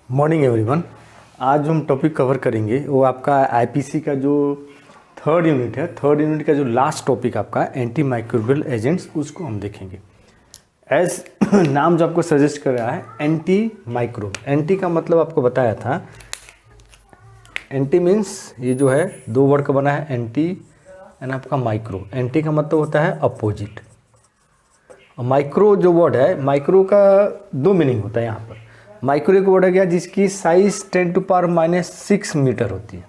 Morning everyone. आज जो हम टॉपिक कवर करेंगे वो आपका आईपीसी का जो थर्ड यूनिट है, थर्ड यूनिट का जो लास्ट टॉपिक आपका एंटी माइक्रोबियल एजेंट्स, उसको हम देखेंगे। एज नाम जो आपको सजेस्ट कर रहा है एंटी माइक्रोब। एंटी का मतलब आपको बताया था, एंटी मीन्स ये जो है दो वर्ड का बना है, एंटी एंड आपका माइक्रो। एंटी का मतलब होता है अपोजिट। माइक्रो जो वर्ड है, माइक्रो का दो मीनिंग होता है यहाँ पर। माइक्रो एक वर्ड है क्या जिसकी साइज 10⁻⁻6 मीटर होती है।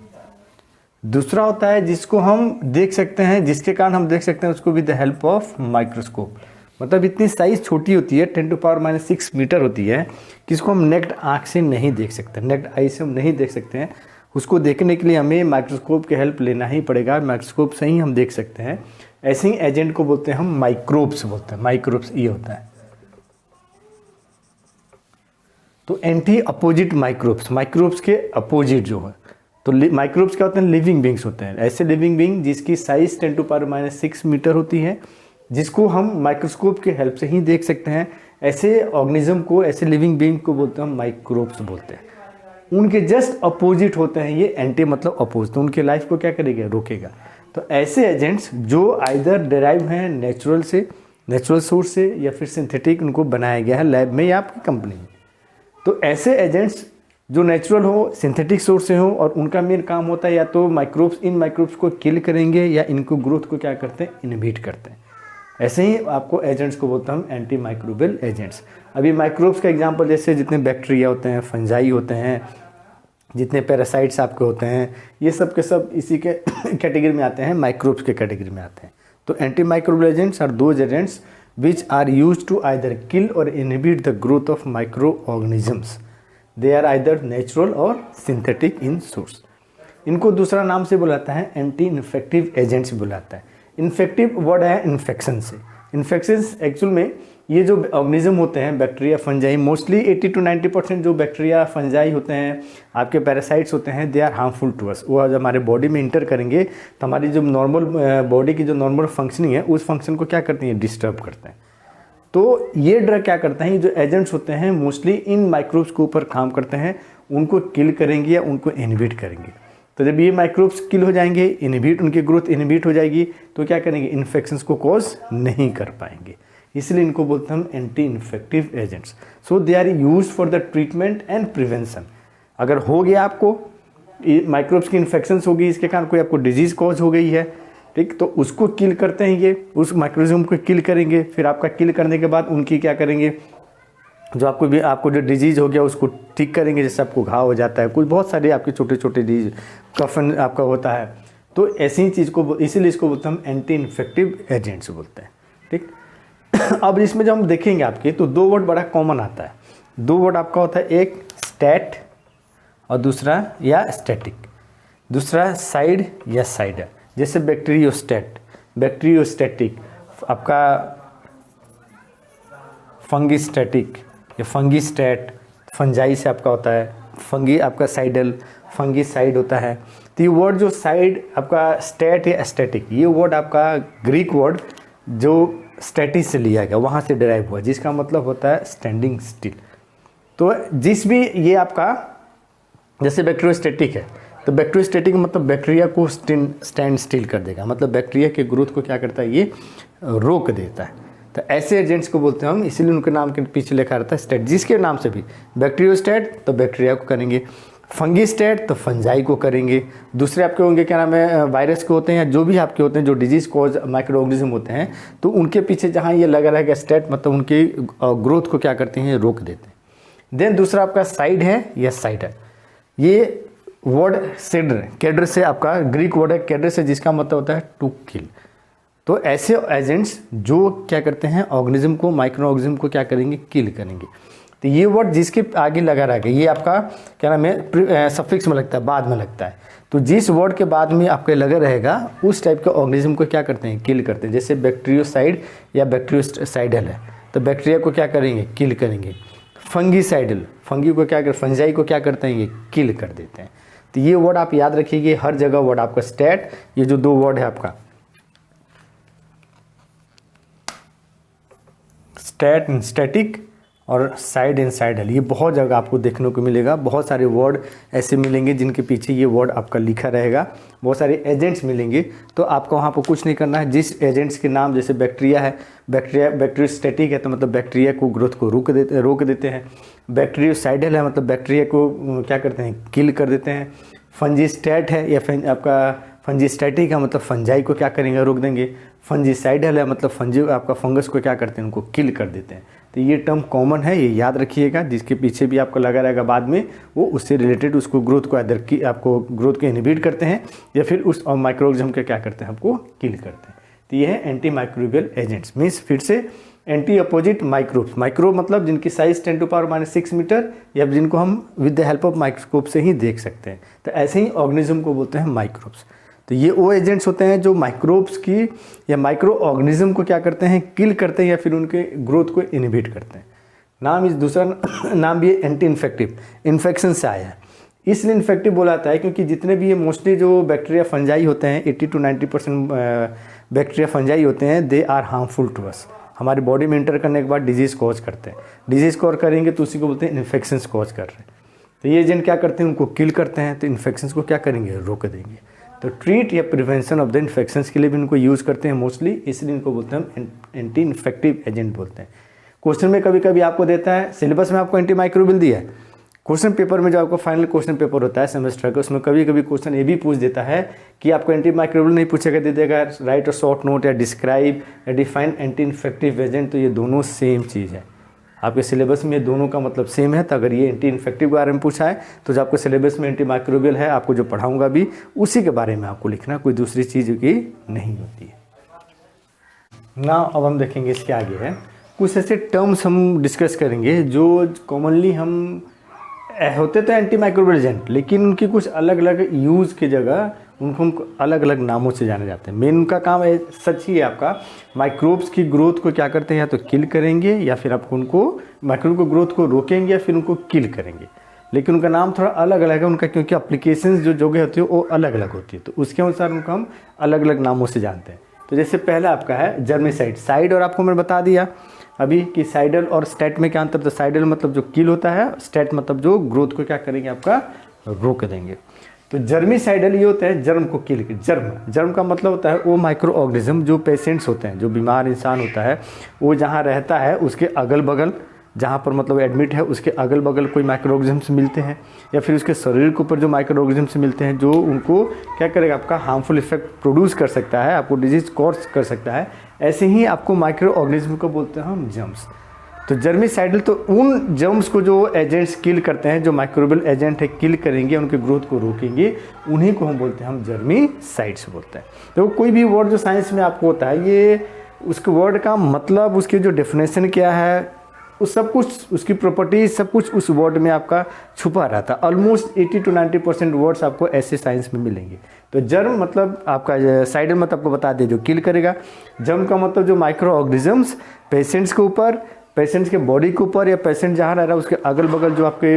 दूसरा होता है जिसको हम देख सकते हैं, जिसके कारण हम देख सकते हैं उसको with the help of microscope. मतलब इतनी साइज छोटी होती है, 10⁻⁻6 मीटर होती है, जिसको हम नेक्ड आँख से नहीं देख सकते, नेक्ड आई से हम नहीं देख सकते हैं। उसको देखने के लिए हमें माइक्रोस्कोप की हेल्प लेना ही पड़ेगा। माइक्रोस्कोप से ही हम देख सकते हैं। ऐसे ही एजेंट को बोलते हैं हम माइक्रोब्स बोलते हैं। माइक्रोब्स ये होता है। तो एंटी अपोजिट माइक्रोब्स, माइक्रोब्स के अपोजिट जो है, तो माइक्रोब्स क्या होते हैं? लिविंग बींग्स होते हैं। ऐसे लिविंग बींग जिसकी साइज 10⁻⁻6 मीटर होती है, जिसको हम माइक्रोस्कोप की हेल्प से ही देख सकते हैं। ऐसे ऑर्गेनिज्म को, ऐसे लिविंग बींग को बोलते हैं हम माइक्रोब्स बोलते हैं। उनके जस्ट अपोजिट होते हैं ये एंटी, मतलब अपोज। तो उनके लाइफ को क्या करेगा? रोकेगा। तो ऐसे एजेंट्स जो आइदर डेराइव हैं नेचुरल से, नेचुरल सोर्स से, या फिर सिंथेटिक उनको बनाया गया है लैब में या आपकी कंपनी में। तो ऐसे एजेंट्स जो नेचुरल हो, सिंथेटिक सोर्स से हो, और उनका मेन काम होता है या तो माइक्रोब्स, इन माइक्रोब्स को किल करेंगे या इनको ग्रोथ को क्या करते हैं? इनहिबिट करते हैं। ऐसे ही आपको एजेंट्स को बोलते हैं हम एंटी माइक्रोबियल एजेंट्स। अभी माइक्रोब्स का एग्जांपल जैसे जितने बैक्टीरिया होते हैं, फंजाई होते हैं, जितने पैरासाइट्स आपके होते हैं, ये सब के सब इसी के कैटेगरी में आते हैं, माइक्रोब्स के कैटेगरी में आते हैं। तो antimicrobial agents are those agents which are used to either kill or inhibit the growth of microorganisms. They are either natural or synthetic in source. इनको दूसरा नाम से बुलाता है एंटी इन्फेक्टिव एजेंट्स बुलाता है। इन्फेक्टिव वर्ड है infection से। इन्फेक्शंस एक्चुअल में ये जो ऑर्गेनिज्म होते हैं, बैक्टीरिया, फंजाई, मोस्टली 80 to 90% जो बैक्टीरिया, फंजाई होते हैं, आपके पैरासाइट्स होते हैं, they are harmful to us. वो जब हमारे बॉडी में इंटर करेंगे तो हमारी जो नॉर्मल बॉडी की जो नॉर्मल फंक्शनिंग है, उस फंक्शन को क्या करती हैं? डिस्टर्ब करते हैं। तो ये ड्रग क्या करते हैं? जो एजेंट्स होते हैं मोस्टली इन माइक्रोब्स के ऊपर काम करते हैं, उनको किल करेंगे या उनको इनहिबिट करेंगे। तो जब ये माइक्रोब्स किल हो जाएंगे, इनहिबिट, उनकी ग्रोथ इनहिबिट हो जाएगी, तो क्या करेंगे? इन्फेक्शंस को कॉज नहीं कर पाएंगे। इसलिए इनको बोलते हैं हम anti infective agents. So they are use for the treatment and prevention. अगर हो गया आपको माइक्रोब्स की इन्फेक्शंस होगी, इसके कारण कोई आपको डिजीज कॉज हो गई है, ठीक, तो उसको किल करते हैं ये, उस माइक्रोनिज्म को किल करेंगे। फिर आपका किल करने के बाद उनकी क्या करेंगे? जो आपको जो डिजीज हो गया उसको ठीक करेंगे। जैसे आपको घाव हो जाता है, कुछ बहुत सारे आपके छोटे छोटे डिजीज, कफन आपका होता है, तो ऐसी ही चीज़ को, इसीलिए इसको बोलते हैं हम एंटी इन्फेक्टिव एजेंट्स बोलते हैं, ठीक। अब इसमें जब हम देखेंगे आपके, तो दो वर्ड बड़ा कॉमन आता है। दो वर्ड आपका होता है, एक स्टैट और दूसरा या स्टैटिक, दूसरा साइड या साइडर। जैसे बैक्टीरियोस्टैट, बैक्टीरियोस्टैटिक, आपका फंगिस्टैटिक या फंगिस्टैट, फंजाई से आपका होता है। फंगी आपका साइडल, फंगिसाइड होता है। तो ये वर्ड जो साइड आपका स्टैट या स्टैटिक, ये वर्ड आपका ग्रीक वर्ड जो स्टैटिस से लिया गया, वहाँ से डिराइव हुआ, जिसका मतलब होता है स्टैंडिंग स्टिल। तो जिस भी ये आपका, जैसे बैक्टीरियोस्टैटिक है, तो बैक्टीरियोस्टैटिक मतलब बैक्टीरिया को स्टैंड स्टिल कर देगा, मतलब बैक्टीरिया के ग्रोथ को क्या करता है? ये रोक देता है। तो ऐसे एजेंट्स को बोलते हैं हम, इसीलिए उनके नाम के पीछे लिखा रहता है स्टैट। जिसके नाम से भी, बैक्टीरियोस्टैट तो बैक्टीरिया को करेंगे, फंगिस्टैट तो फंजाई को करेंगे। दूसरे आपके होंगे क्या नाम है? वायरस के होते हैं, या जो भी आपके होते हैं जो डिजीज कॉज माइक्रो ऑर्गेनिज्म होते हैं, तो उनके पीछे जहाँ ये लगा रहेगा स्टैट, मतलब उनकी ग्रोथ को क्या करते हैं? रोक देते हैं। देन दूसरा आपका साइड है या साइडर। ये वर्ड सेड्र, कैडर से आपका ग्रीक वर्ड है कैडर से, जिसका मतलब होता है टू किल। तो ऐसे एजेंट्स जो क्या करते हैं? ऑर्गेनिज्म को, माइक्रो ऑर्गेनिज्म को क्या करेंगे? किल करेंगे। तो ये वर्ड जिसके आगे लगा रहेगा, ये आपका क्या नाम है? सफिक्स में लगता है, बाद में लगता है। तो जिस वर्ड के बाद में आपके लगा रहेगा, उस टाइप के ऑर्गेनिज्म को क्या करते हैं? किल करते हैं। जैसे बैक्टीरियोसाइड या बैक्टीरियोसाइडल है, तो बैक्टीरिया को क्या करेंगे? किल करेंगे। फंगिसाइडल, फंगी को क्या कर, फंजाई को क्या करते हैं? ये किल कर देते हैं। तो ये वर्ड आप याद रखिए, हर जगह वर्ड आपका स्टैट, ये जो दो वर्ड है आपका स्टैट, स्टैटिक और साइड एंड साइडल, ये बहुत जगह आपको देखने को मिलेगा। बहुत सारे वर्ड ऐसे मिलेंगे जिनके पीछे ये वर्ड आपका लिखा रहेगा। बहुत सारे एजेंट्स मिलेंगे, तो आपको वहाँ पर कुछ नहीं करना है। जिस एजेंट्स के नाम, जैसे बैक्टीरिया है, बैक्टीरियोस्टैटिक है तो मतलब बैक्टीरिया को ग्रोथ को रोक देते हैं। बैक्टीरियोसाइडल है मतलब बैक्टीरिया को क्या करते हैं, किल कर देते हैं। फंजीस्टैट है या आपका फंजीस्टैटिक है मतलब फंजाई को क्या करेंगे, रोक देंगे। फंजीसाइडल है मतलब फंजी आपका फंगस को क्या करते हैं, उनको किल कर देते हैं। तो ये टर्म कॉमन है, ये याद रखिएगा। जिसके पीछे भी आपको लगा रहेगा बाद में, वो उससे रिलेटेड उसको ग्रोथ को अदर की आपको ग्रोथ को इनहिबिट करते हैं या फिर उस माइक्रोऑर्गेनिज्म के क्या करते हैं, आपको किल करते हैं। तो ये है एंटी माइक्रोबियल एजेंट्स। मीन्स फिर से एंटी अपोजिट माइक्रोब्स। माइक्रोब मतलब जिनकी साइज 10⁻⁶ मीटर या जिनको हम with the help of microscope से ही देख सकते हैं। तो ऐसे ही ऑर्गेनिज्म को बोलते हैं माइक्रोब्स। तो ये वो एजेंट्स होते हैं जो माइक्रोब्स की या माइक्रो ऑर्गेनिज्म को क्या करते हैं, किल करते हैं या फिर उनके ग्रोथ को इनहिबिट करते हैं। नाम इस दूसरा नाम भी एंटी इन्फेक्टिव, इन्फेक्शन से आया है। इसलिए इन्फेक्टिव बोला जाता है क्योंकि जितने भी ये मोस्टली जो बैक्टीरिया फंजाई होते हैं, 80 to 90% बैक्टीरिया फंजाई होते हैं, they are harmful to us. हमारी बॉडी में इंटर करने के बाद डिजीज़ कॉज करते हैं। डिजीज़ कॉज करेंगे तो उसी को बोलते हैं इन्फेक्शंस कॉज कर रहे हैं। तो ये एजेंट क्या करते हैं, उनको किल करते हैं। तो इन्फेक्शंस को क्या करेंगे, रोक देंगे। तो ट्रीट या प्रिवेंशन ऑफ द इन्फेक्शंस के लिए भी इनको यूज़ करते हैं मोस्टली, इसलिए इनको बोलते हैं हम एंटी इन्फेक्टिव एजेंट बोलते हैं। क्वेश्चन में कभी कभी आपको देता है, सिलेबस में आपको एंटी माइक्रोबियल दिया है, क्वेश्चन पेपर में जो आपको फाइनल क्वेश्चन पेपर होता है सेमेस्टर का, उसमें कभी कभी क्वेश्चन ये भी पूछ देता है कि आपको एंटी माइक्रोबियल नहीं पूछेगा, दे देगा राइट और शॉर्ट नोट या डिस्क्राइब या डिफाइन एंटी इन्फेक्टिव एजेंट। तो ये दोनों सेम चीज़ है, आपके सिलेबस में दोनों का मतलब सेम है। तो अगर ये एंटी इन्फेक्टिव के बारे में पूछा है तो जो आपको सिलेबस में एंटी माइक्रोबियल है, आपको जो पढ़ाऊंगा भी उसी के बारे में आपको लिखना, कोई दूसरी चीज़ की नहीं होती है ना। अब हम देखेंगे इसके आगे है कुछ ऐसे टर्म्स हम डिस्कस करेंगे जो कॉमनली हम होते तो एंटी माइक्रोबियल एजेंट, लेकिन उनकी कुछ अलग अलग यूज़ की जगह उनको हम अलग अलग नामों से जाने जाते हैं। मेन उनका काम है सच ही है, आपका माइक्रोब्स की ग्रोथ को क्या करते हैं, या तो किल करेंगे या फिर आपको उनको माइक्रोब को ग्रोथ को रोकेंगे या फिर उनको किल करेंगे। लेकिन उनका नाम थोड़ा अलग अलग है उनका, क्योंकि अप्लीकेशंस जो जगह होती है वो अलग अलग होती है, तो उसके अनुसार उनको हम अलग अलग नामों से जानते हैं। तो जैसे पहला आपका है जर्मिसाइड। साइड और आपको मैंने बता दिया अभी कि साइडल और स्टैट में क्या अंतर। तो साइडल मतलब जो किल होता है, स्टैट मतलब जो ग्रोथ को क्या करेंगे, आपका रोक देंगे। तो जर्मिसाइडल ये होता है जर्म को किल। जर्म का मतलब होता है वो माइक्रो ऑर्गेनिज्म जो पेशेंट्स होते हैं, जो बीमार इंसान होता है, वो जहाँ रहता है उसके अगल बगल, जहाँ पर मतलब एडमिट है उसके अगल बगल कोई माइक्रो ऑर्गेनिज्म्स मिलते हैं या फिर उसके शरीर के ऊपर जो माइक्रो ऑर्गेनिज्म्स मिलते हैं जो उनको क्या करेगा, आपका हार्मफुल इफेक्ट प्रोड्यूस कर सकता है, आपको डिजीज कॉज कर सकता है। ऐसे ही आपको माइक्रो ऑर्गेनिज्म को बोलते हैं हम जर्म्स। तो जर्मिसाइडल तो उन जर्म्स को जो एजेंट्स किल करते हैं, जो माइक्रोबियल एजेंट है किल करेंगे, उनके ग्रोथ को रोकेंगे, उन्हीं को हम बोलते हैं हम जर्मिसाइड्स बोलते हैं। तो कोई भी वर्ड जो साइंस में आपको होता है, ये उसके वर्ड का मतलब, उसकी जो डेफिनेशन क्या है, उस सब कुछ उसकी प्रॉपर्टीज सब कुछ उस वर्ड में आपका छुपा रहता है। ऑलमोस्ट 80 to 90% वर्ड्स आपको ऐसे साइंस में मिलेंगे। तो जर्म मतलब आपका साइडल मतलब आपको बता दे जो किल करेगा। जर्म का मतलब जो माइक्रो ऑर्गेनिजम्स पेशेंट्स के ऊपर, पेशेंट्स के बॉडी के ऊपर या पेशेंट जहाँ रह रहा है उसके अगल बगल जो आपके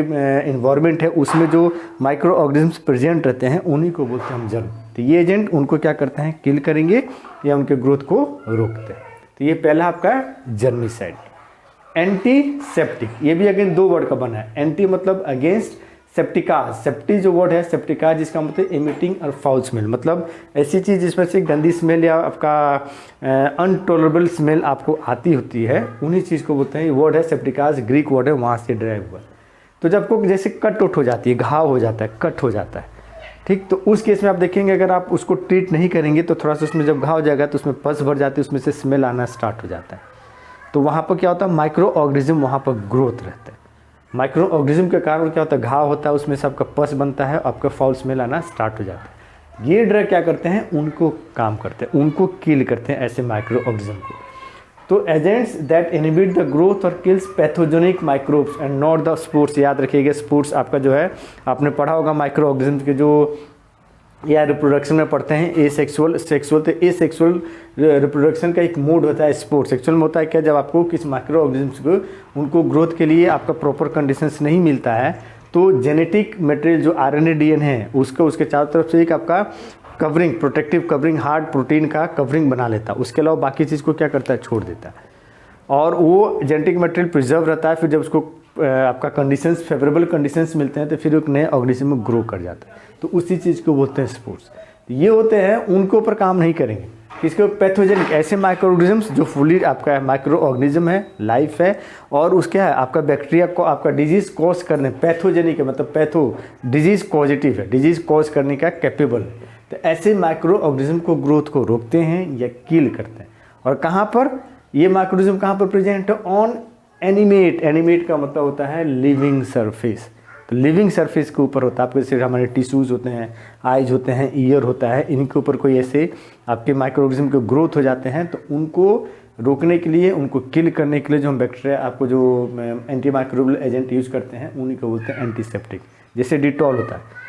इन्वायरमेंट है उसमें जो माइक्रो ऑर्गेनिजम्स प्रेजेंट रहते हैं, उन्हीं को बोलते हैं हम जर्म। तो ये एजेंट उनको क्या करते हैं, किल करेंगे या उनके ग्रोथ को रोकते हैं। तो ये पहला आपका जर्मिसाइड। एंटीसेप्टिक, ये भी अगेन दो वर्ड का बना है। एंटी मतलब अगेंस्ट, सेप्टिकाज, सेप्टी जो वर्ड है सेप्टिकाज जिसका मतलब एमिटिंग और फाउल स्मेल, मतलब ऐसी चीज़ जिसमें से गंदी स्मेल या आपका अनटॉलरेबल स्मेल आपको आती होती है, उन्हीं चीज़ को बोलते हैं। ये वर्ड है सेप्टिकाज, ग्रीक वर्ड है, वहाँ से ड्राइव हुआ। तो जब को जैसे कट उठ हो जाती है, घाव हो जाता है, कट हो जाता है, ठीक, तो उस केस में आप देखेंगे अगर आप उसको ट्रीट नहीं करेंगे तो थोड़ा सा उसमें जब घाव हो जाएगा तो उसमें पस भर जाती है, उसमें से स्मेल आना स्टार्ट हो जाता है। तो वहाँ पर क्या होता है, माइक्रो ऑर्गेनिज्म वहाँ पर ग्रोथ रहता है। माइक्रो ऑर्गेनिज्म के कारण क्या होता है, घाव होता है, उसमें से आपका पस बनता है, आपका फाउल स्मेल आना स्टार्ट हो जाता है। ये ड्रग क्या करते हैं, उनको काम करते हैं, उनको किल करते हैं ऐसे माइक्रो ऑर्गेनिज्म को। तो agents that inhibit the growth और kills pathogenic microbes and not the spores. याद रखिएगा स्पोर्स आपका जो है आपने पढ़ा होगा माइक्रो ऑर्गेनिज्म के जो या रिप्रोडक्शन में पढ़ते हैं एसेक्सुअल, सेक्सुअल। तो एसेक्सुअल रिप्रोडक्शन का एक मोड होता है स्पोर्ट। सेक्सुअल में होता है क्या, जब आपको किस माइक्रो ऑर्गेनिज्म्स को उनको ग्रोथ के लिए आपका प्रॉपर कंडीशंस नहीं मिलता है तो जेनेटिक मटेरियल जो RNA DNA है उसका उसके चारों तरफ से एक आपका covering, protective covering, hard protein का कवरिंग बना लेता है। उसके अलावा बाकी चीज़ को क्या करता है, छोड़ देता है। और वो जेनेटिक मटेरियल प्रिजर्व रहता है। फिर जब उसको आपका कंडीशंस फेवरेबल कंडीशंस मिलते हैं तो फिर एक नए ऑर्गेनिज्म में ग्रो कर जाता है। तो उसी चीज़ को बोलते हैं स्पोर्स। तो ये होते हैं, उनके ऊपर काम नहीं करेंगे। किसके पैथोजेनिक, ऐसे माइक्रो ऑर्गेनिजम्स जो फुली आपका माइक्रो ऑर्गेनिज्म है, लाइफ है, और उसके है आपका बैक्टीरिया को आपका डिजीज कॉज करने, पैथोजेनिक है मतलब पैथो डिजीज पॉजिटिव है, डिजीज कॉज करने का कैपेबल है। तो ऐसे माइक्रो ऑर्गेनिज्म को ग्रोथ को रोकते हैं या किल करते हैं। और कहाँ पर ये माइक्रो ऑर्गेनिज्म कहाँ पर प्रेजेंट है? On animate. एनिमेट का मतलब होता है लिविंग सरफेस। तो लिविंग सरफेस के ऊपर होता है आपके, जैसे हमारे टिश्यूज़ होते हैं, आइज होते हैं, ईयर होता है, इनके ऊपर कोई ऐसे आपके माइक्रो ऑर्गेनिज्म के ग्रोथ हो जाते हैं। तो उनको रोकने के लिए, उनको किल करने के लिए जो हम बैक्टीरिया आपको जो एंटी माइक्रोबियल एजेंट यूज़ करते हैं उन्हीं को बोलते हैं एंटीसेप्टिक। जैसे डिटॉल होता है,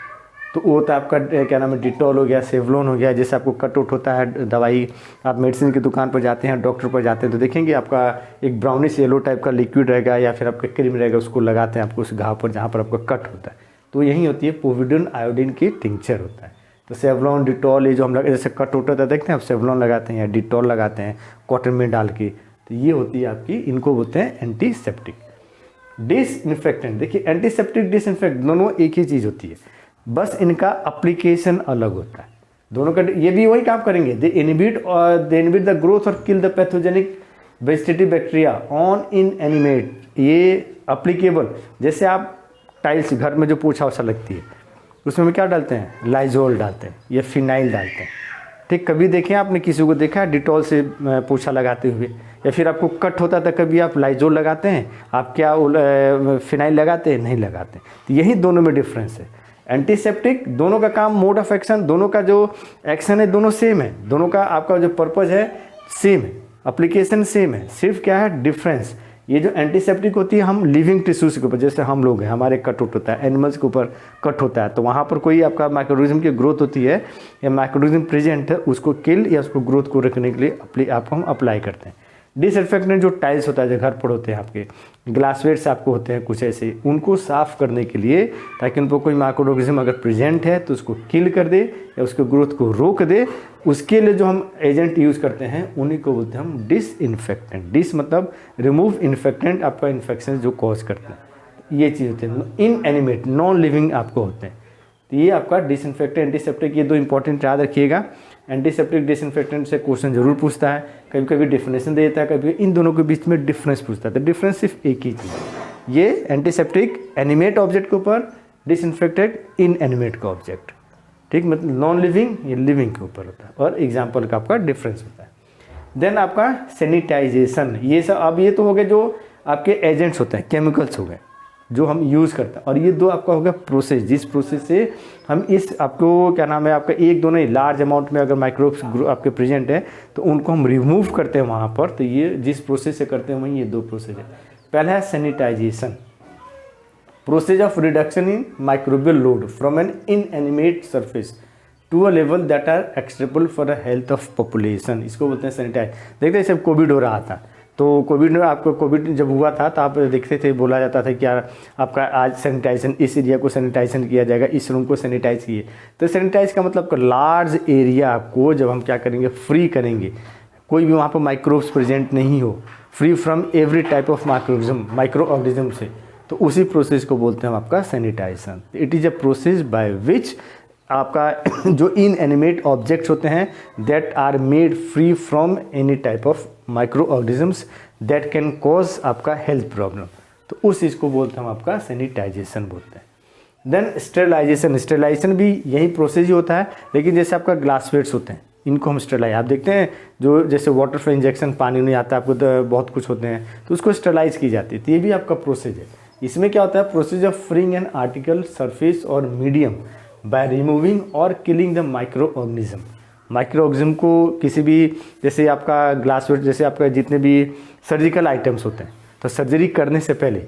तो वो होता है आपका क्या नाम है, डिटॉल हो गया, सेवलॉन हो गया। जैसे आपको कट आउट होता है दवाई, आप मेडिसिन की दुकान पर जाते हैं, डॉक्टर पर जाते हैं, तो देखेंगे आपका एक ब्राउनिश येलो टाइप का लिक्विड रहेगा या फिर आपका क्रीम रहेगा, उसको लगाते हैं आपको उस घाव पर जहाँ पर आपका कट होता है। तो यही होती है पोविडोन आयोडीन की टिंचर होता है। तो सेवलॉन, डिटॉल, ये जो हम जैसे कट होता है देखते हैं आप, सेवलॉन लगाते हैं या डिटॉल लगाते हैं कॉटन में डाल के, तो ये होती है आपकी, इनको बोलते हैं एंटीसेप्टिक। डिसइंफेक्टेंट, देखिए एंटीसेप्टिक डिसइंफेक्ट दोनों एक ही चीज़ होती है, बस इनका एप्लीकेशन अलग होता है। दोनों का ये भी वही काम करेंगे, दे इनहिबिट द ग्रोथ और kill the pathogenic vegetative bacteria on in animate. ये एप्लीकेबल, जैसे आप टाइल्स घर में जो पोछा वछा लगती है उसमें क्या डालते हैं, लाइजोल डालते हैं या फिनाइल डालते हैं। ठीक, कभी देखें आपने किसी को देखा है डिटॉल से पोछा लगाते हुए, या फिर आपको कट होता था कभी आप लाइजोल लगाते हैं, आप क्या फिनाइल लगाते हैं, नहीं लगाते। तो यही दोनों में डिफरेंस है। एंटीसेप्टिक दोनों का काम, मोड ऑफ एक्शन, दोनों का जो एक्शन है दोनों सेम है, दोनों का आपका जो पर्पज है सेम है, एप्लीकेशन सेम है, सिर्फ क्या है डिफरेंस। ये जो एंटीसेप्टिक होती है हम लिविंग टिश्यूज के ऊपर, जैसे हम लोग हैं, हमारे कट आउट होता है, एनिमल्स के ऊपर कट होता है, तो वहाँ पर कोई आपका माइक्रोऑर्गेनिज्म की ग्रोथ होती है या माइक्रोऑर्गेनिज्म प्रेजेंट है, उसको किल या उसको ग्रोथ को रखने के लिए आपको हम अप्लाई करते हैं। डिसइंफेक्टेंट जो टाइल्स होता है, जो घर पर होते हैं आपके, ग्लासवेट्स आपको होते हैं कुछ ऐसे, उनको साफ़ करने के लिए, ताकि उन पर कोई माइक्रोऑर्गेनिज्म अगर प्रेजेंट है तो उसको किल कर दे या उसके ग्रोथ को रोक दे, उसके लिए जो हम एजेंट यूज़ करते हैं उन्हीं को बोलते हैं हम डिसइंफेक्टेंट। डिस मतलब रिमूव, इन्फेक्टेंट आपका इन्फेक्शन जो कॉज करते हैं, ये चीज़ होते हैं। इन एनिमेट नॉन लिविंग आपको होते हैं। तो ये आपका डिसइंफेक्टेंट, एंटीसेप्टिक, ये दो इंपॉर्टेंट याद रखिएगा। एंटीसेप्टिक डिसइंफेक्टेंट से क्वेश्चन जरूर पूछता है, कभी कभी डिफिनेशन दे देता है, कभी इन दोनों के बीच में डिफरेंस पूछता है। तो डिफरेंस सिर्फ एक ही चीज़ है, ये एंटीसेप्टिक एनिमेट ऑब्जेक्ट के ऊपर, डिसइंफेक्टेड इन एनिमेट का ऑब्जेक्ट। ठीक, मतलब नॉन लिविंग ये लिविंग के ऊपर होता है, और एग्जाम्पल का आपका डिफरेंस होता है। देन आपका सैनिटाइजेशन, ये सब, अब ये तो हो गए जो आपके एजेंट्स होते हैं, केमिकल्स हो गए जो हम यूज़ करते हैं, और ये दो आपका हो गया प्रोसेस, जिस प्रोसेस से हम इस आपको क्या नाम है आपका, एक दो नहीं लार्ज अमाउंट में अगर माइक्रोब्स आपके प्रेजेंट है तो उनको हम रिमूव करते हैं वहाँ पर। तो ये जिस प्रोसेस से करते हैं वहीं ये दो प्रोसेस है। पहला है sanitization, process of reduction in microbial load from an inanimate surface to a level that are acceptable for the health of population, इसको बोलते हैं सैनिटाइज। देखते हैं जब कोविड हो रहा था, तो कोविड में आपको, कोविड जब हुआ था तो आप देखते थे, बोला जाता था कि यार आपका आज सैनिटाइजेशन, इस एरिया को सैनिटाइजेशन किया जाएगा, इस रूम को सैनिटाइज किए। तो सैनिटाइज का मतलब लार्ज एरिया को जब हम क्या करेंगे, फ्री करेंगे, कोई भी वहाँ पर माइक्रोब्स प्रेजेंट नहीं हो, free from every type of microorganism से, तो उसी प्रोसेस को बोलते हैं हम आपका sanitization. It is a process by which आपका जो इन एनिमेट ऑब्जेक्ट्स होते हैं that are made free from any type of microorganisms that can cause आपका हेल्थ प्रॉब्लम, तो उस चीज़ को बोलते हैं हम आपका सैनिटाइजेशन बोलते हैं। देन स्टेरिलाइजेशन, स्टेरिलाइजेशन भी यही प्रोसेस ही होता है, लेकिन जैसे आपका ग्लासवेट्स होते हैं इनको हम स्टेरिलाइज, आप देखते हैं जो जैसे वाटर फॉर इंजेक्शन पानी नहीं आता आपको, तो बहुत कुछ होते हैं, तो उसको स्टेरिलाइज की जाती है। तो ये भी आपका प्रोसेस है। इसमें क्या होता है, process of freeing an article surface और मीडियम बाय रिमूविंग और killing the micro organism. Micro organism को किसी भी, जैसे आपका ग्लासवेट, जैसे आपका जितने भी सर्जिकल आइटम्स होते हैं, तो सर्जरी करने से पहले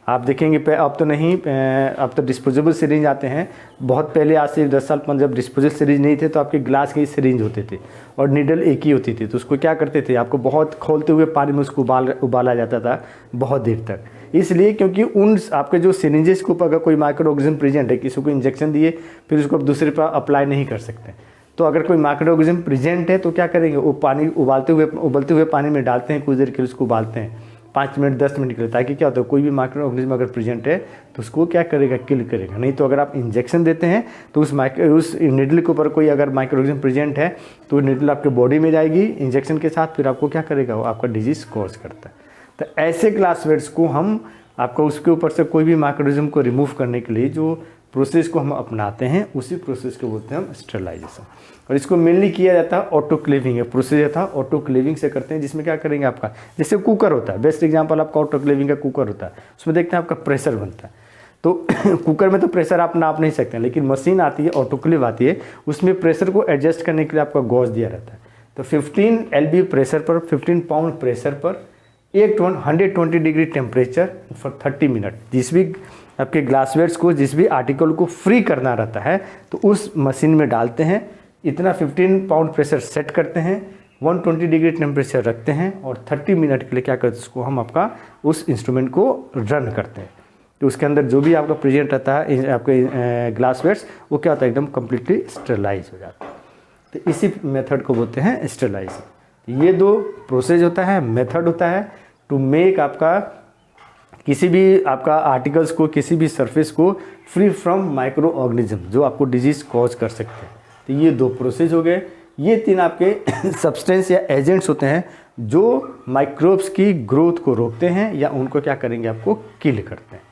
आप देखेंगे, अब तो नहीं, अब तो डिस्पोजेबल सिरिंज आते हैं, बहुत पहले आज से 10 साल पहले जब डिस्पोजेबल सिरिंज नहीं थे तो आपके ग्लास के सिरिंज होते थे और नीडल एक ही होती थी। तो उसको क्या करते थे, आपको बहुत खोलते हुए पानी में उसको उबाला जाता था बहुत देर तक, इसलिए क्योंकि उन आपके जो सिरिंजेस के ऊपर अगर कोई माइक्रो ऑर्गेनिज्म प्रेजेंट है, किसी को इंजेक्शन दिए फिर उसको आप दूसरे पर अप्लाई नहीं कर सकते। तो अगर कोई माइक्रो ऑर्गेनिज्म प्रेजेंट है तो क्या करेंगे, वो पानी उबलते हुए पानी में डालते हैं, कुछ देर के लिए उसको उबालते हैं 5 मिनट 10 मिनट के लिए, ताकि क्या होता है कोई भी माइक्रो ऑर्गेनिज्म अगर प्रेजेंट है तो उसको क्या करेगा, किल करेगा। नहीं तो अगर आप इंजेक्शन देते हैं तो उस निडल के ऊपर कोई अगर माइक्रो ऑर्गेनिज्म प्रेजेंट है तो निडल आपके बॉडी में जाएगी इंजेक्शन के साथ, फिर आपको क्या करेगा, वो आपका डिजीज कॉज करता है। तो ऐसे क्लासमेट्स को हम आपका उसके ऊपर से कोई भी माइक्रो ऑर्गेनिज्म को रिमूव करने के लिए जो प्रोसेस को हम अपनाते हैं उसी प्रोसेस को बोलते हैं हम स्टरलाइजेशन। और इसको मेनली किया जाता है ऑटोक्लेविंग, प्रोसेस था ऑटोक्लेविंग से करते हैं, जिसमें क्या करेंगे आपका जैसे कुकर होता है, बेस्ट एग्जांपल आपका ऑटोक्लेविंग का कुकर होता है, उसमें देखते हैं आपका प्रेशर बनता है। तो कुकर में तो प्रेशर आप नाप नहीं सकते, लेकिन मशीन आती है ऑटोक्लेव आती है, उसमें प्रेशर को एडजस्ट करने के लिए आपका गॉज दिया रहता है। तो 15 LB प्रेशर पर 15 पाउंड प्रेशर पर 120 डिग्री टेम्परेचर फॉर 30 मिनट, जिस भी आपके ग्लासवेयर्स को जिस भी आर्टिकल को फ्री करना रहता है तो उस मशीन में डालते हैं, इतना 15 पाउंड प्रेशर सेट करते हैं, 120 डिग्री टेम्परेचर रखते हैं और 30 मिनट के लिए क्या करते हैं उसको हम आपका उस इंस्ट्रूमेंट को रन करते हैं। तो उसके अंदर जो भी आपका प्रेजेंट रहता है आपके ग्लासवेयर्स वो क्या होता है एकदम कम्प्लीटली स्टरलाइज हो जाता है। तो इसी मेथड को बोलते हैं स्टरलाइजेशन। ये दो प्रोसेस होता है, मेथड होता है टू मेक आपका किसी भी आपका आर्टिकल्स को किसी भी सरफेस को फ्री फ्रॉम माइक्रो ऑर्गेनिज्म जो आपको डिजीज कॉज कर सकते हैं। तो ये दो प्रोसेस हो गए। ये 3 आपके सब्सटेंस या एजेंट्स होते हैं जो माइक्रोब्स की ग्रोथ को रोकते हैं या उनको क्या करेंगे आपको किल करते हैं।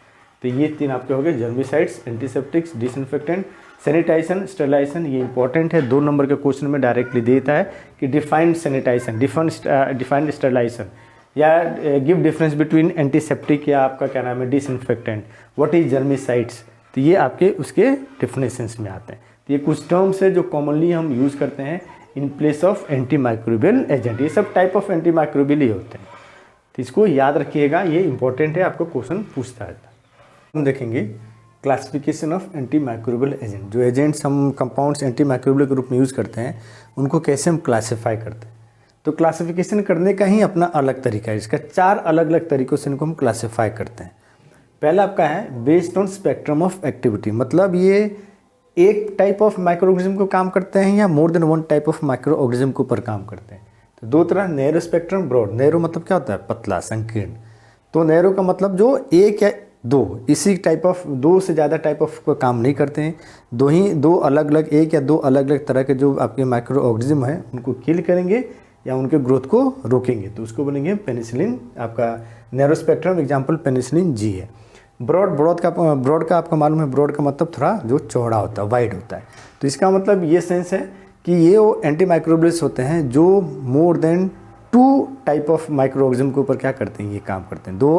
तो ये 3 आपके हो गए germicides, antiseptics, disinfectant, sanitisation, sterilization. ये इंपॉर्टेंट है, 2 नंबर के क्वेश्चन में डायरेक्टली देता है कि डिफाइंड सैनिटाइजेशन, डिफाइंड स्टरलाइजेशन या गिव डिफरेंस बिटवीन एंटीसेप्टिक या आपका क्या नाम है डिसइंफेक्टेंट, व्हाट इज जर्मिसाइड्स। तो ये आपके उसके डिफिनेशंस में आते हैं। तो ये कुछ टर्म्स है जो कॉमनली हम यूज़ करते हैं in place of anti microbial agent. ये सब टाइप ऑफ एंटी माइक्रोबियल ही होते हैं, तो इसको याद रखिएगा, ये इंपॉर्टेंट है, आपको क्वेश्चन पूछता है। हम देखेंगे classification of anti microbial agent. जो एजेंट्स हम कंपाउंड्स एंटी माइक्रोबियल के रूप में यूज़ करते हैं उनको कैसे हम क्लासीफाई करते हैं। तो क्लासिफिकेशन करने का ही अपना अलग तरीका है, इसका 4 अलग अलग तरीक़ों से इनको हम क्लासीफाई करते हैं। पहला आपका है based on spectrum of activity, मतलब ये एक टाइप ऑफ माइक्रो ऑर्गेनिज्म को काम करते हैं या more than 1 type of micro organism के ऊपर काम करते हैं। तो 2 तरह, नैरो स्पेक्ट्रम, ब्रॉड। नैरो मतलब क्या होता है, पतला, संकीर्ण। तो नैरो का मतलब जो 1 या 2 इसी टाइप ऑफ 2 से ज़्यादा टाइप ऑफ काम नहीं करते हैं, 2 अलग अलग 1 या 2 अलग अलग तरह के जो आपके माइक्रो ऑर्गेनिज्म हैं उनको किल करेंगे या उनके ग्रोथ को रोकेंगे, तो उसको बनेंगे पेनिसिलिन। आपका narrow spectrum example penicillin G है। ब्रॉड का आपका मालूम है, ब्रॉड का मतलब थोड़ा जो चौड़ा होता है, वाइड होता है। तो इसका मतलब ये सेंस है कि ये वो एंटी माइक्रोबियल्स होते हैं जो more than 2 type of micro organism के ऊपर क्या करते हैं, ये काम करते हैं। 2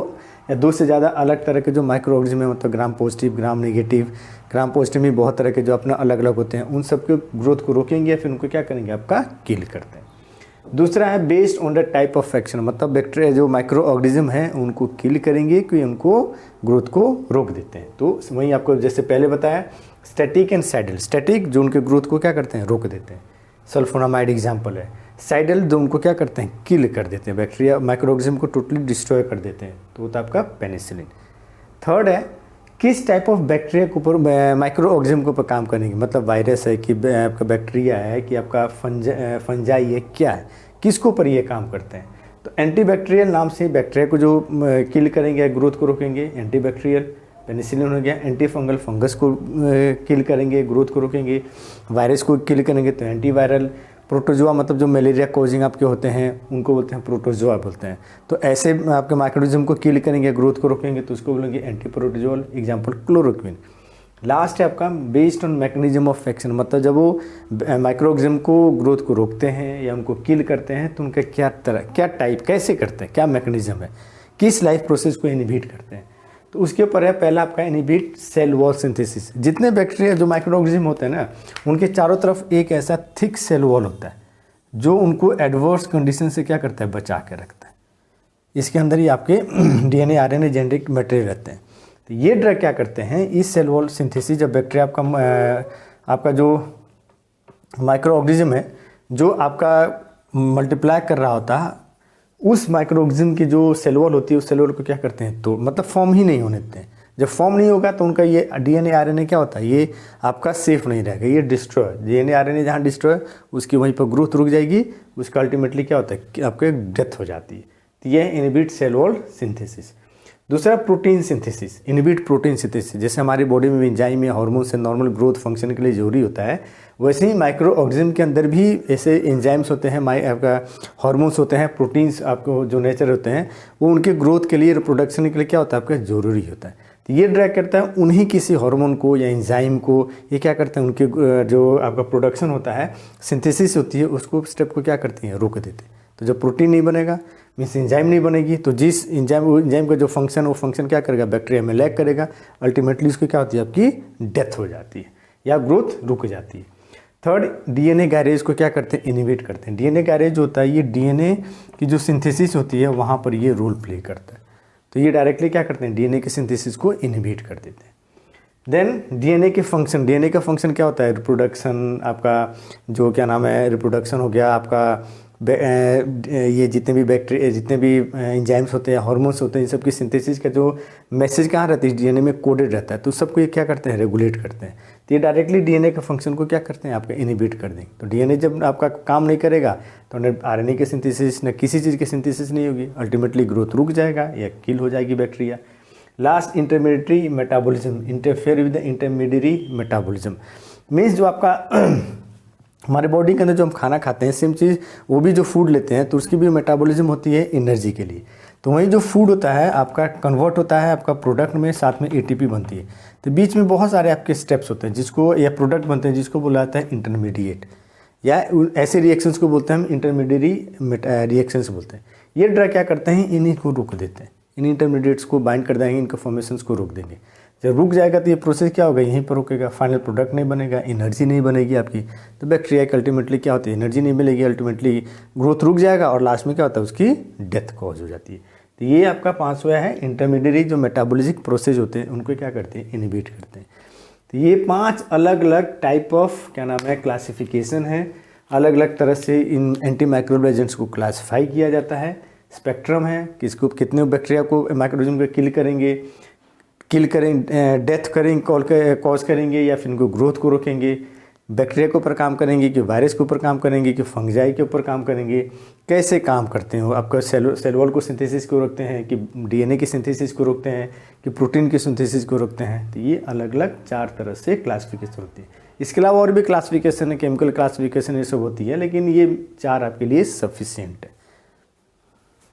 या 2 से ज़्यादा अलग तरह के जो माइक्रो ऑर्गेनिज्म है, मतलब gram positive, gram negative, gram positive में बहुत तरह के जो अपना अलग अलग होते हैं, उन सब के ग्रोथ को रोकेंगे या फिर उनको क्या करेंगे, आपका किल करते हैं। दूसरा है based on the type of action, मतलब बैक्टीरिया जो माइक्रो ऑर्गेनिज्म है उनको किल करेंगे कि उनको ग्रोथ को रोक देते हैं। तो वहीं आपको जैसे पहले बताया स्टैटिक एंड साइडल। स्टैटिक जो उनके ग्रोथ को क्या करते हैं, रोक देते हैं, सल्फोनामाइड एग्जाम्पल है। साइडल जो उनको क्या करते हैं, किल कर देते हैं, बैक्टीरिया माइक्रो ऑर्गेनिज्म को टोटली डिस्ट्रॉय कर देते हैं, तो वो था आपका पेनिसिलिन। थर्ड है किस टाइप ऑफ बैक्टीरिया के ऊपर माइक्रो ऑर्गेनिज्म के ऊपर काम करेंगे, मतलब वायरस है कि आपका बैक्टीरिया है कि आपका फंजाई है, क्या है, किसके ऊपर ये काम करते हैं। तो एंटीबैक्टीरियल नाम से बैक्टीरिया को जो किल करेंगे, ग्रोथ को रोकेंगे, एंटीबैक्टीरियल पेनिसिलिन हो गया। एंटी फंगल फंगस को किल करेंगे, ग्रोथ को रोकेंगे। वायरस को किल करेंगे तो एंटीवायरल। प्रोटोजोआ मतलब जो मलेरिया कोजिंग आपके होते हैं उनको बोलते हैं प्रोटोजोआ बोलते हैं। तो ऐसे आपके माइक्रोऑर्गेनिज्म को किल करेंगे, ग्रोथ को रोकेंगे, तो उसको बोलेंगे anti protozoal, example chloroquine. Last है आपका based on mechanism of action, मतलब जब वो माइक्रो ऑर्गेनिज्म को ग्रोथ को रोकते हैं या उनको किल करते हैं तो उनका क्या टाइप कैसे करते हैं, क्या मैकेनिज्म है, किस लाइफ प्रोसेस को इनहिबिट करते हैं। तो उसके ऊपर है पहला आपका इनहिबिट सेल वॉल सिंथेसिस। जितने बैक्टीरिया जो माइक्रो ऑर्गेनिज्म होते हैं ना, उनके चारों तरफ एक ऐसा थिक सेल वॉल होता है जो उनको एडवर्स कंडीशन से क्या करता है, बचा के रखता है। इसके अंदर ही आपके DNA RNA जेनेटिक मटेरियल रहते हैं। तो ये ड्रग क्या करते हैं, इस सेल वॉल सिंथेसिस, जब बैक्टीरिया आपका जो माइक्रो ऑर्गेनिज्म है जो आपका मल्टीप्लाई कर रहा होता है, उस माइक्रो ऑर्गेनिज्म की जो सेल वॉल होती है उस सेल वॉल को क्या करते हैं, तो मतलब फॉर्म ही नहीं होने देते हैं, जब फॉर्म नहीं होगा तो उनका ये डीएनए आरएनए क्या होता है, ये आपका सेफ नहीं रहेगा, ये डिस्ट्रॉय, डीएनए आरएनए जहाँ डिस्ट्रॉय उसकी वहीं पर ग्रोथ रुक जाएगी, उसका अल्टीमेटली क्या होता है कि आपके डेथ हो जाती है। तो ये इनहिबिट सेल वॉल सिंथेसिस। दूसरा protein synthesis, inhibit protein synthesis. जैसे हमारी बॉडी में एंजाइम या हार्मोन से नॉर्मल ग्रोथ फंक्शन के लिए जरूरी होता है, वैसे ही माइक्रो ऑर्गेनिज्म के अंदर भी ऐसे एंजाइम्स होते हैं, आपका हार्मोन्स होते हैं, प्रोटीन्स आपको जो नेचर होते हैं वो उनके ग्रोथ के लिए, रिप्रोडक्शन के लिए क्या होता है आपका ज़रूरी होता है। तो ये ड्रैग करता है उन्हीं किसी हार्मोन को या एंजाइम को, ये क्या करते हैं उनके जो आपका प्रोडक्शन होता है, सिंथेसिस होती है, उसको स्टेप को क्या करती हैं, रोक देते हैं। तो जब प्रोटीन नहीं बनेगा मीन्स एंजाइम नहीं बनेगी, तो जिस एंजाइम का जो फंक्शन, वो फंक्शन क्या करेगा, बैक्टीरिया में लैग करेगा, अल्टीमेटली उसकी क्या होती है, आपकी डेथ हो जाती है या ग्रोथ रुक जाती है। थर्ड, डीएनए गैरेज को क्या करते हैं, इनहिबिट करते हैं। डीएनए गैरेज होता है, ये डीएनए की जो सिंथेसिस होती है वहाँ पर ये रोल प्ले करता है। तो ये डायरेक्टली क्या करते हैं, डीएनए के सिंथेसिस को इनहिबिट कर देते हैं। देन डीएनए के फंक्शन, डीएनए का फंक्शन क्या होता है, रिप्रोडक्शन, आपका जो क्या नाम है, रिप्रोडक्शन हो गया आपका, ये जितने भी बैक्टीरिया, जितने भी एंजाइम्स होते हैं, हार्मोन्स होते हैं, इन सब की सिंथेसिस का जो मैसेज कहाँ रहती है, डीएनए में कोडेड रहता है, तो सबको ये क्या करते हैं, रेगुलेट करते हैं। तो ये डायरेक्टली डीएनए के फंक्शन को क्या करते हैं, आपका इनहिबिट कर देंगे। तो डीएनए जब आपका काम नहीं करेगा तो न आरएनए की सिंथेसिस, न किसी चीज़ की सिंथेसिस नहीं होगी, अल्टीमेटली ग्रोथ रुक जाएगा या किल हो जाएगी bacteria. Last, intermediary metabolism, interfere with the intermediary metabolism. Means जो आपका हमारे बॉडी के अंदर जो हम खाना खाते हैं, सेम चीज़ वो भी जो फूड लेते हैं तो उसकी भी मेटाबॉलिज्म होती है एनर्जी के लिए। तो वही जो फूड होता है आपका कन्वर्ट होता है आपका प्रोडक्ट में, साथ में एटीपी बनती है। तो बीच में बहुत सारे आपके स्टेप्स होते हैं जिसको, या प्रोडक्ट बनते हैं जिसको बोला जाता है इंटरमीडिएट, या ऐसे रिएक्शंस को बोलते हैं हम इंटरमीडिएरी रिएक्शंस बोलते हैं। ये ड्रग क्या करते हैं, इन्हीं को रोक देते हैं, इन इंटरमीडिएट्स को बाइंड कर देंगे, इनके फॉर्मेशंस को रोक देंगे। जब रुक जाएगा तो ये प्रोसेस क्या होगा, यहीं पर रुकेगा, फाइनल प्रोडक्ट नहीं बनेगा, एनर्जी नहीं बनेगी आपकी। तो बैक्टीरिया की अल्टीमेटली क्या होती है, एनर्जी नहीं मिलेगी, अल्टीमेटली ग्रोथ रुक जाएगा और लास्ट में क्या होता है, उसकी डेथ कॉज हो जाती है। तो ये आपका 5वां है, इंटरमीडिएट जो मेटाबॉलिक प्रोसेस होते हैं उनको क्या करते हैं, इनहिबिट करते हैं। तो ये 5 अलग अलग टाइप ऑफ क्या नाम है, क्लासिफिकेशन है। अलग अलग तरह से इन एंटी माइक्रोबियल एजेंट्स को क्लासीफाई किया जाता है। स्पेक्ट्रम है, किसको कितने बैक्टीरिया को माइक्रोऑर्गेनिज्म को किल करेंगे, डेथ करेंगे, कॉज करेंगे, या फिर इनको ग्रोथ को रोकेंगे, बैक्टीरिया के ऊपर काम करेंगे कि वायरस के ऊपर काम करेंगे कि फंगजाई के ऊपर काम करेंगे, कैसे काम करते हैं, आपका सेल वॉल को सिंथेसिस को रोकते हैं कि डीएनए की सिंथेसिस को रोकते हैं कि प्रोटीन की सिंथेसिस को रोकते हैं। तो ये अलग अलग 4 तरह से क्लासिफिकेशन होती है। इसके अलावा और भी क्लासिफिकेशन है, केमिकल क्लासिफिकेशन ये सब होती है, लेकिन ये 4 आपके लिए सफिशिएंट है।